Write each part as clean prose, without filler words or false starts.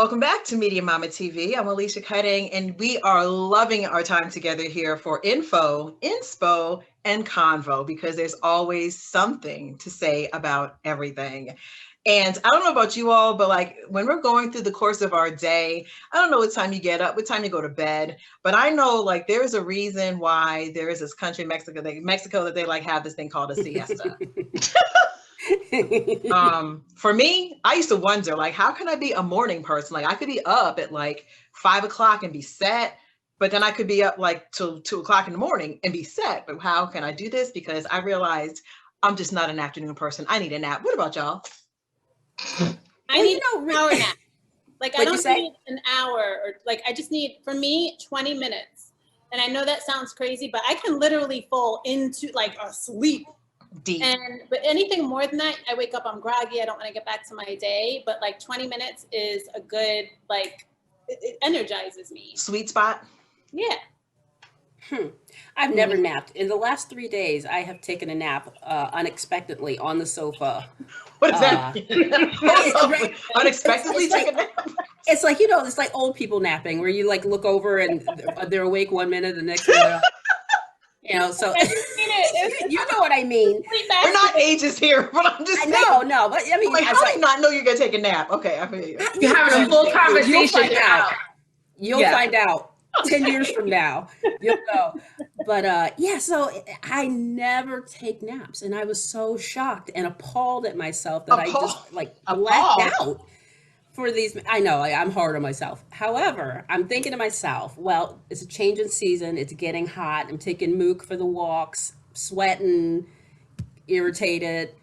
Welcome back to Media Mama TV. I'm Alicia Cutting, and we are loving our time together here for info, inspo, and convo, because there's always something to say about everything. And I don't know about you all, but like when we're going through the course of our day, I don't know what time you get up, what time you go to bed, but I know like there's a reason why there is this country, Mexico, that they like have this thing called a siesta. For me, I used to wonder, like, how can I be a morning person? Like, I could be up at like 5 o'clock and be set, but then I could be up like till 2 o'clock in the morning and be set. But how can I do this? Because I realized I'm just not an afternoon person. I need a nap. What about y'all? I need an hour nap. Like, I don't need an hour, or like, I just need, for me, 20 minutes. And I know that sounds crazy, but I can literally fall into like a sleep. Deep. But anything more than that, I wake up, I'm groggy, I don't want to get back to my day. But like 20 minutes is a good, like, it energizes me. Sweet spot. Yeah. I've never napped. In the last 3 days, I have taken a nap unexpectedly on the sofa. What is that? Unexpectedly take a nap? It's like, it's like old people napping, where you like look over and they're awake 1 minute, the next minute. So you know what I mean. We're not ages here, but I'm just saying. No, but I mean, like, how do you not know you're gonna take a nap? Okay, I feel you. You're having a full conversation. You'll find out. 10 years from now, you'll know. But so I never take naps, and I was so shocked and appalled at myself that I just like blacked out for these. I know I'm hard on myself. However, I'm thinking to myself, well, it's a change in season. It's getting hot. I'm taking Mook for the walks, sweating, irritated.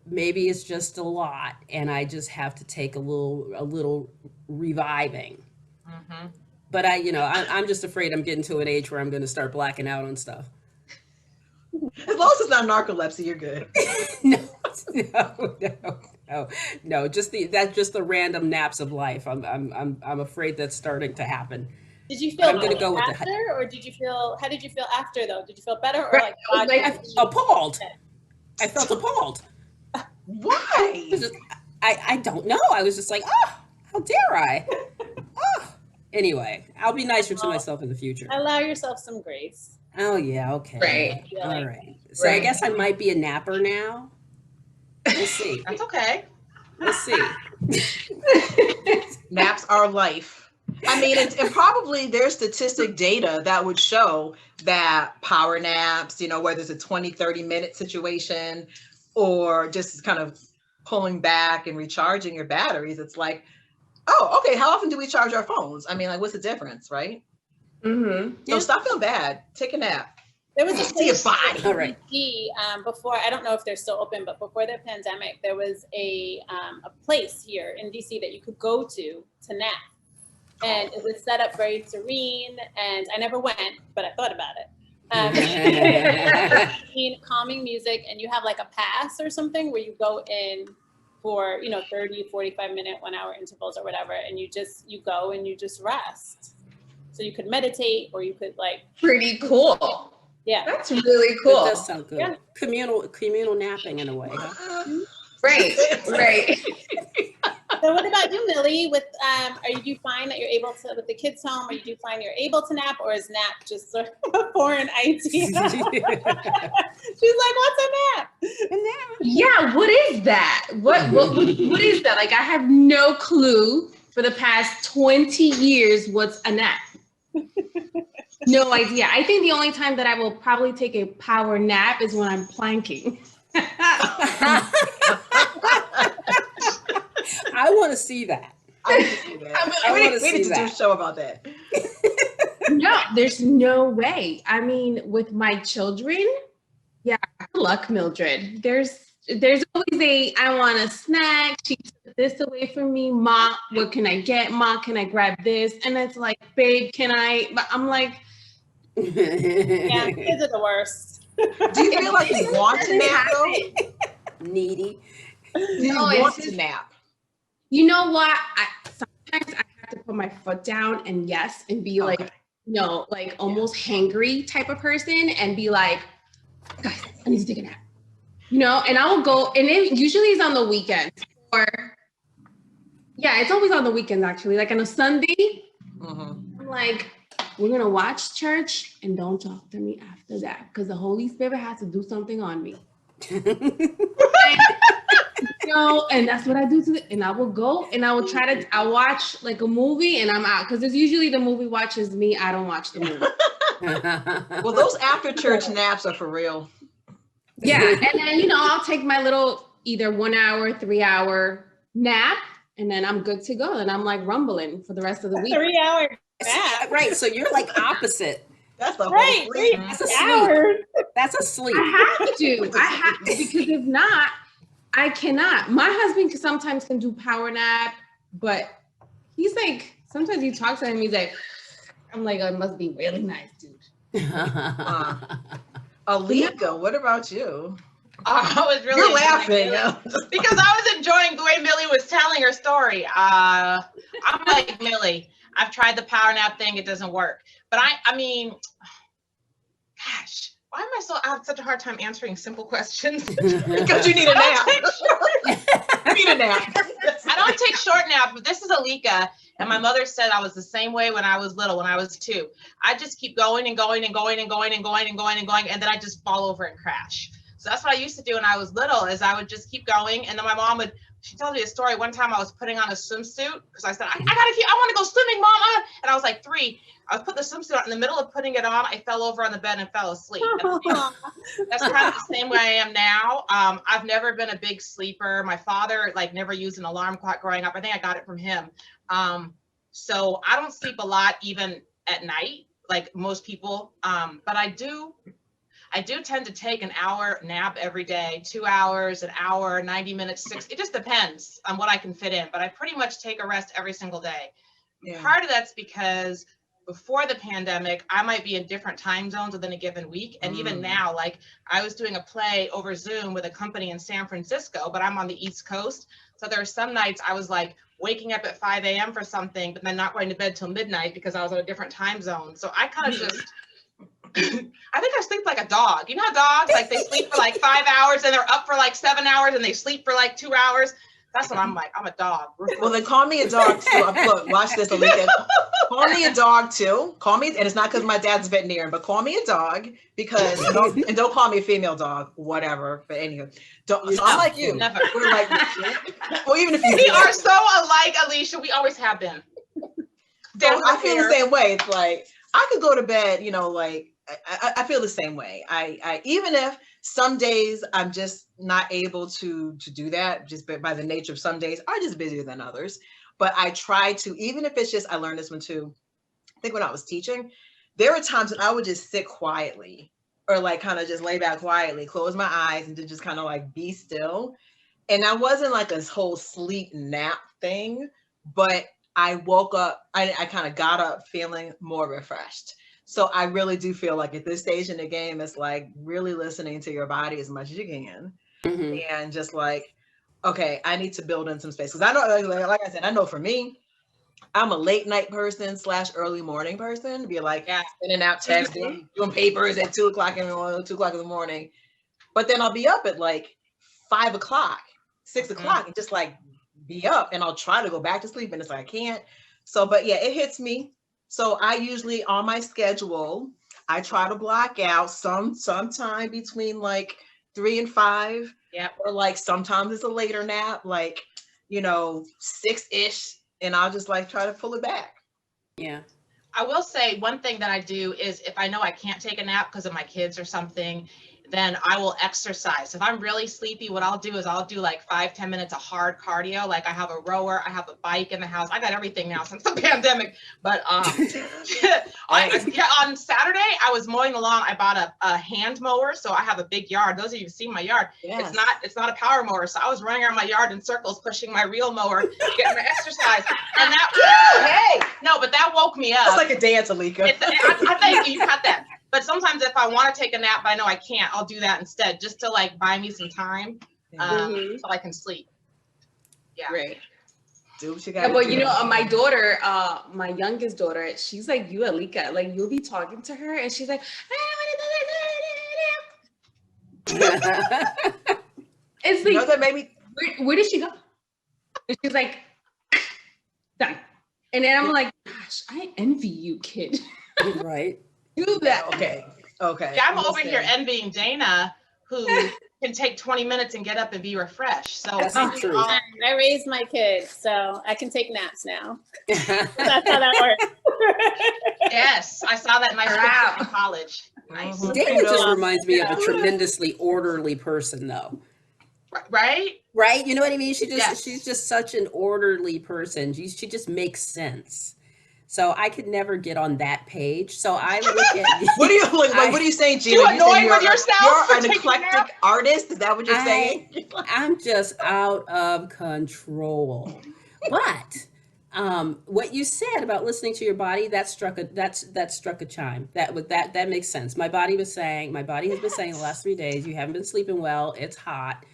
Maybe it's just a lot, and I just have to take a little reviving. Mm-hmm. But I'm just afraid I'm getting to an age where I'm going to start blacking out on stuff. As long as it's not narcolepsy, you're good. No. That's just the random naps of life. I'm afraid that's starting to happen. Did you feel better go after, or did you feel? How did you feel after though? Did you feel better or like appalled? I felt appalled. Why? I don't know. I was just like, oh, how dare I? Oh. Anyway, I'll be nicer to myself in the future. Allow yourself some grace. Oh, yeah. Okay. Right. All right. So I guess I might be a napper now. We'll see. That's okay. We'll see. Naps are life. I mean, and probably there's statistic data that would show that power naps, whether it's a 20, 30-minute situation or just kind of pulling back and recharging your batteries, it's like, oh, okay, how often do we charge our phones? I mean, like, what's the difference, right? Mm-hmm. So stop feeling bad. Take a nap. There was see your body. All right. Before, I don't know if they're still open, but before the pandemic, there was a place here in DC that you could go to nap. And it was set up very serene, and I never went, but I thought about it. Calming music, and you have like a pass or something where you go in for 30, 45-minute, 1 hour intervals or whatever, and you go and you just rest. So you could meditate, or you could like pretty cool. Yeah, that's really cool. That does sound good. Yeah. Communal napping in a way, huh? Right. So what about you, Millie? With do you find that you're able to, with the kids home, or do you find you're able to nap, or is nap just sort of a foreign idea? She's like, what's a nap? Yeah, what is that? What is that? Like, I have no clue for the past 20 years what's a nap. No idea. I think the only time that I will probably take a power nap is when I'm planking. I want to see that. We need to do a show about that. No, there's no way. I mean, with my children, yeah, good luck, Mildred. There's always I want a snack. She took this away from me. Ma, what can I get? Ma, can I grab this? And it's like, babe, can I? But I'm like, yeah, kids are the worst. Do you feel like you want to nap though? Needy. Do you want to nap? You know what? Sometimes I have to put my foot down and be like, like almost hangry type of person, and be like, guys, I need to take a nap. And I will go, and it usually is on the weekends, or Yeah, it's always on the weekends actually. Like on a Sunday, Mm-hmm. I'm like, we're gonna watch church and don't talk to me after that because the Holy Spirit has to do something on me. And that's what I do and I will go and I will I'll watch like a movie and I'm out because it's usually the movie watches me. I don't watch the movie. Well, those after church naps are for real. Yeah, and then I'll take my little either 1 hour, 3 hour nap, and then I'm good to go. And I'm like rumbling for the rest of the week. 3 hour nap. Right, so you're like opposite. That's the Right, whole 3 sleep. That's a sleep. hours. That's a sleep. I have to because if not, I cannot. My husband sometimes can do power nap, but he's like, sometimes you talk to him, he's like, I'm like, oh, it must be really nice, dude. Alika, what about you? I was really You're laughing because I was enjoying the way Millie was telling her story. I'm like Millie. I've tried the power nap thing; it doesn't work. But I mean, gosh, why am I have such a hard time answering simple questions? Because you need a nap. You need a nap. I don't take short naps, but this is Alika. And my mother said I was the same way when I was little, when I was 2. I just keep going and going and going and going and going and going and going, and then I just fall over and crash. So that's what I used to do when I was little, is I would just keep going. And then my mom she told me a story. One time I was putting on a swimsuit because I said, I want to go swimming, Mama. And I was like 3. I was putting the swimsuit on. In the middle of putting it on, I fell over on the bed and fell asleep. That's kind of the same way I am now. I've never been a big sleeper. My father never used an alarm clock growing up. I think I got it from him. So I don't sleep a lot, even at night, like most people. But I do tend to take an hour nap every day, 2 hours, an hour, 90 minutes, 6. It just depends on what I can fit in. But I pretty much take a rest every single day. Yeah. Part of that's because before the pandemic, I might be in different time zones within a given week. And even now, I was doing a play over Zoom with a company in San Francisco, but I'm on the East Coast. So there are some nights I was waking up at 5 a.m. for something, but then not going to bed till midnight because I was in a different time zone. So I kind of just, I think I sleep like a dog. You know how dogs, they sleep for 5 hours and they're up for 7 hours and they sleep for 2 hours. That's what I'm like. I'm a dog. Well, then call me a dog too. Look, watch this, Alika. Call me a dog too. Call me, and it's not because my dad's a veterinarian, but call me a dog because, and don't call me a female dog, whatever. But anyway, so I'm like you. Never. We're like, well, even if you we are so alike, Alicia. We always have been. I feel the same way. It's I could go to bed, I feel the same way. I even if some days I'm just not able to do that, just by the nature of some days are just busier than others. But I try to, even if it's just, I learned this one too. I think when I was teaching, there were times when I would just sit quietly or kind of just lay back quietly, close my eyes and to just kind of be still. And I wasn't this whole sleep nap thing, but I woke up, I kind of got up feeling more refreshed. So I really do feel at this stage in the game, it's really listening to your body as much as you can. Mm-hmm. And just okay, I need to build in some space. Because I know, like I said, I know for me, I'm a late night person / early morning person. Be sending out texts, doing papers at 2 o'clock in the morning. But then I'll be up at 5 o'clock, 6 o'clock, and just be up. And I'll try to go back to sleep, and it's I can't. So, but yeah, it hits me. So I usually on my schedule, I try to block out some time between 3 and 5. Yeah. Or sometimes it's a later nap, 6-ish, and I'll just try to pull it back. Yeah. I will say one thing that I do is if I know I can't take a nap because of my kids or something, then I will exercise. If I'm really sleepy, what I'll do is I'll do 5-10 minutes of hard cardio. I have a rower, I have a bike in the house. I got everything now since the pandemic. But on Saturday, I was mowing the lawn. I bought a hand mower, so I have a big yard. Those of you who've seen my yard, yes. It's not a power mower. So I was running around my yard in circles, pushing my real mower, getting my exercise. And but that woke me up. It's like a dance, Alika. I think you cut that. But sometimes if I want to take a nap, but I know I can't, I'll do that instead, just to buy me some time so I can sleep. Yeah. Great. Do what you got. But my daughter, my youngest daughter, she's like you, Alika. You'll be talking to her, and she's like, it's that maybe. Where did she go? And she's like, Done. And then I'm like, gosh, I envy you, kid. Right. Do that. Okay. Yeah, I'm over here envying Dana, who can take 20 minutes and get up and be refreshed. So That's the truth. I raised my kids, so I can take naps now. That's how that works. Yes, I saw that nice picture in college. Nice. Dana just reminds me of a tremendously orderly person, though. Right? Right? You know what I mean? She's just such an orderly person. She just makes sense. So I could never get on that page. So I look at what are you like? What are you saying, Gina? You annoyed with yourself? You're an eclectic artist. Is that what you're saying? I'm just out of control. But what you said about listening to your body, that struck a chime. That makes sense. My body has been saying the last 3 days, you haven't been sleeping well. It's hot.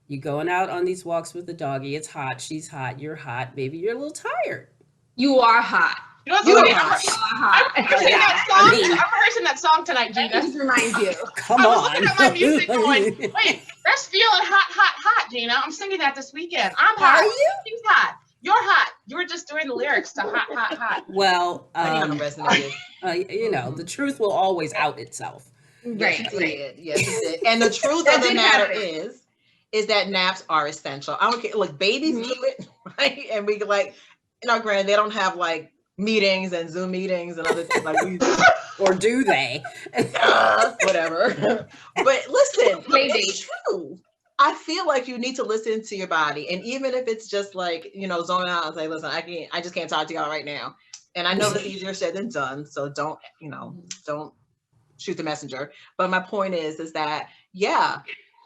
You're going out on these walks with the doggy. It's hot. She's hot. You're hot. Maybe you're a little tired. You are hot. You know what's I'm rehearsing that song tonight, Gina. That just reminds you. Come I was on. looking at my music going, wait, that's feeling hot, Gina. I'm singing that this weekend. I'm hot. Are you? She's hot. You're hot. You were just doing the lyrics to hot. Well, you know, the truth will always out itself. Right. Yes, it did. And the truth of the matter is that naps are essential. I don't care. Look, babies do it, right? And we granted, they don't have like meetings and Zoom meetings and other things like we do. Or do they? Whatever. But listen, it's true. I feel like you need to listen to your body. And even if it's just like, zoning out and say, listen, I just can't talk to y'all right now. And I know that's easier said than done. So don't shoot the messenger. But my point is that,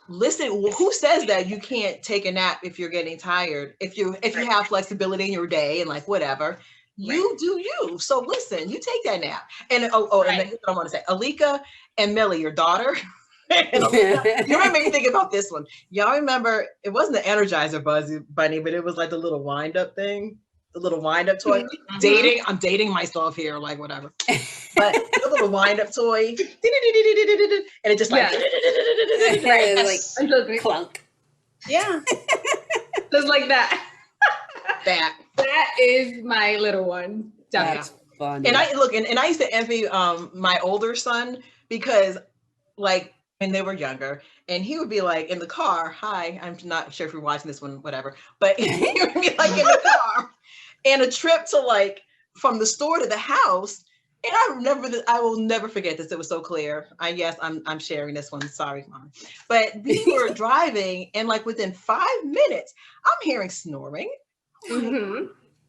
listen, who says that you can't take a nap if you're getting tired? If you have flexibility in your day and like whatever, you do you. So listen, you take that nap. And and then I want to say, Alika and Millie, your daughter. And Alika, you made me think about this one. Y'all remember? It wasn't the Energizer bunny, but it was like the little wind up thing. The little wind up toy. Mm-hmm. I'm dating myself here, like whatever. But the little wind up toy, and it just like, like clunk. Yeah, just like that. That is my little one. That's fun. And I used to envy my older son because like when they were younger, and he would be like in the car. Hi, I'm not sure if you're watching this one, whatever. But he would be like in the car. And a trip to like from the store to the house, and I will never forget this. It was so clear. I'm sharing this one. Sorry, Mom. But we were driving, and like within 5 minutes, I'm hearing snoring. Mm-hmm.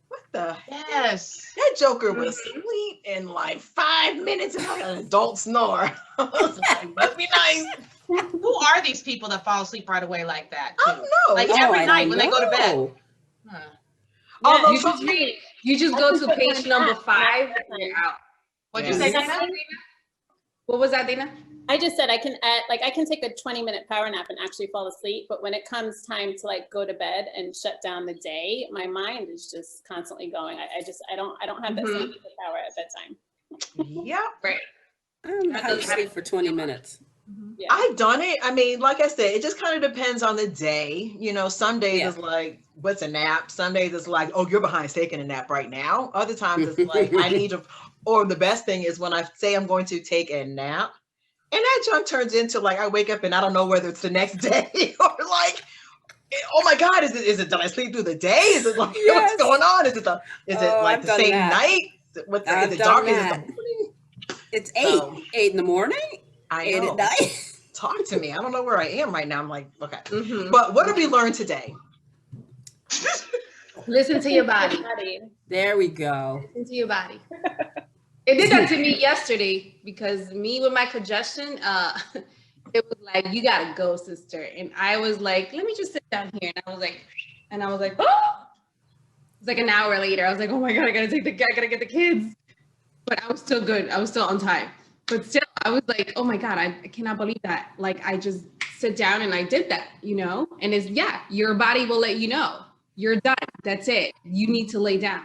What the? Yes. That joker was asleep in like 5 minutes, and like an adult snore. I was like, must be nice. Who are these people that fall asleep right away like that? I don't know. Like every night when they go to bed. Huh. Yeah, you just go to page number 5 and you're out. What'd you say, Dana? What was that, Dana? I just said I can take a 20-minute power nap and actually fall asleep, but when it comes time to like go to bed and shut down the day, my mind is just constantly going. I don't have that same power at bedtime. Yeah, right. I'm asleep for 20 minutes. Yeah. I've done it. I mean, like I said, it just kind of depends on the day. Some days it's like, what's a nap? Some days it's like, oh, you're behind taking a nap right now. Other times it's like, I need to, or the best thing is when I say I'm going to take a nap, and that junk turns into like, I wake up and I don't know whether it's the next day or like, oh my God, is it, did I sleep through the day? Is it like, what's going on? Is it like the same night? Is it dark? Is it the morning? It's 8 in the morning. I know. 8 at night. Talk to me. I don't know where I am right now. I'm like, okay. But what did we learn today? Listen to your body. There we go. Listen to your body. It did that to me yesterday because me with my congestion, it was like, you gotta go, sister. And I was like, let me just sit down here. And I was like, oh! It's like an hour later. I was like, oh my God, I gotta get the kids. But I was still good. I was still on time. But still, I was like, oh my God, I cannot believe that. Like, I just sit down and I did that, And it's, your body will let you know. You're done. That's it. You need to lay down.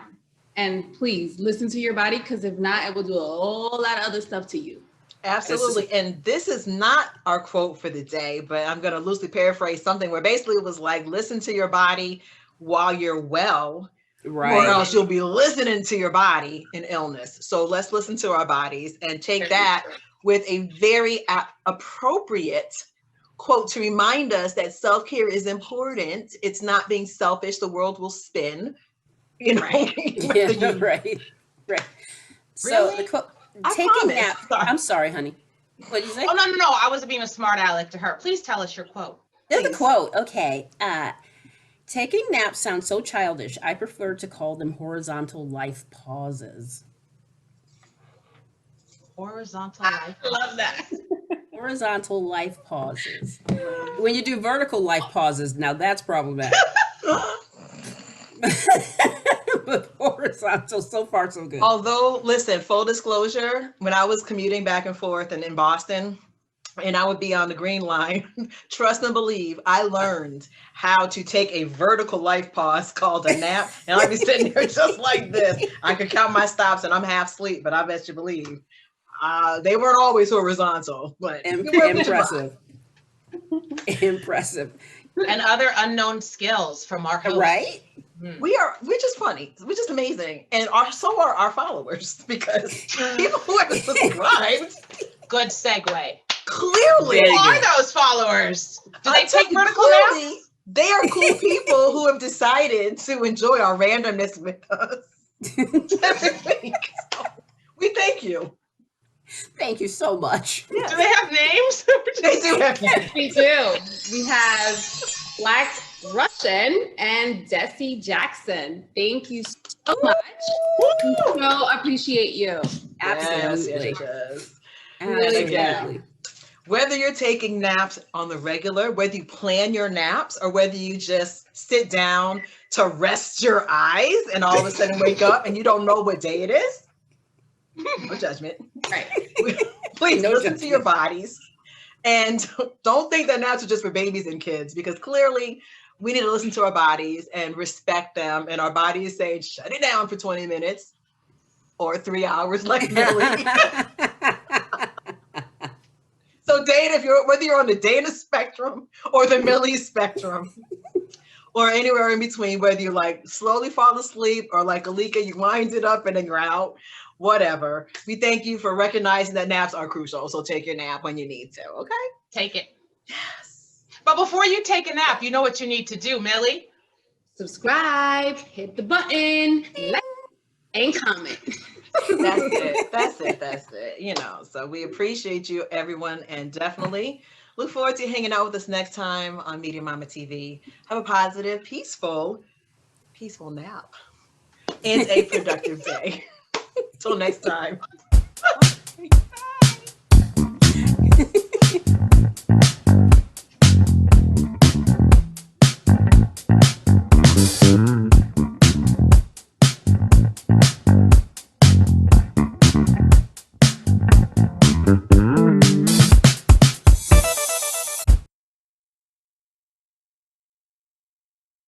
And please listen to your body, because if not, it will do a whole lot of other stuff to you. Absolutely. And this is not our quote for the day, but I'm going to loosely paraphrase something where basically it was like, listen to your body while you're well. or else you'll be listening to your body in illness. So let's listen to our bodies and take that with a very appropriate quote to remind us that self-care is important. It's not being selfish. The world will spin, you know. Right. So Really? the quote, taking nap. I'm sorry, honey. What did you say? Oh, no. I wasn't being a smart aleck to her. Please tell us your quote. There's the quote. Okay. Taking naps sounds so childish. I prefer to call them horizontal life pauses. Horizontal life. I love that. Horizontal life pauses. When you do vertical life pauses, now that's problematic. But horizontal, so far so good. Although, listen, full disclosure, when I was commuting back and forth and in Boston, and I would be on the green line, trust and believe, I learned how to take a vertical life pause called a nap. And I'd be sitting there just like this. I could count my stops and I'm half asleep, but I bet you believe they weren't always horizontal. But impressive. Impressive. And other unknown skills from our host. Right? We're just funny. We're just amazing. And so are our followers, because people who have subscribed. Good segue. Clearly. Who are those followers? Do they take vertical naps? They are cool people who have decided to enjoy our randomness with us every week. So we thank you. Thank you so much. Yes. Do they have names? They do have names. We do. We have Black Russian and Desi Jackson. Thank you so much. We so appreciate you. Absolutely. Yes. Absolutely. Again, whether you're taking naps on the regular, whether you plan your naps, or whether you just sit down to rest your eyes and all of a sudden wake up and you don't know what day it is, no judgment. Right. Please listen to your bodies. And don't think that naps are just for babies and kids, because clearly we need to listen to our bodies and respect them. And our body is saying, shut it down for 20 minutes or 3 hours like Millie. So Dana, whether you're on the Dana spectrum or the Millie spectrum, or anywhere in between, whether you like slowly fall asleep or like Alika, you wind it up and then you're out, whatever. We thank you for recognizing that naps are crucial. So take your nap when you need to, okay? Take it. Yes. But before you take a nap, you know what you need to do, Millie? Subscribe, hit the button, like, and comment. That's it. You know, so we appreciate you, everyone, and definitely look forward to hanging out with us next time on Media Mama TV. Have a positive, peaceful nap and a productive day. Till next time. Bye.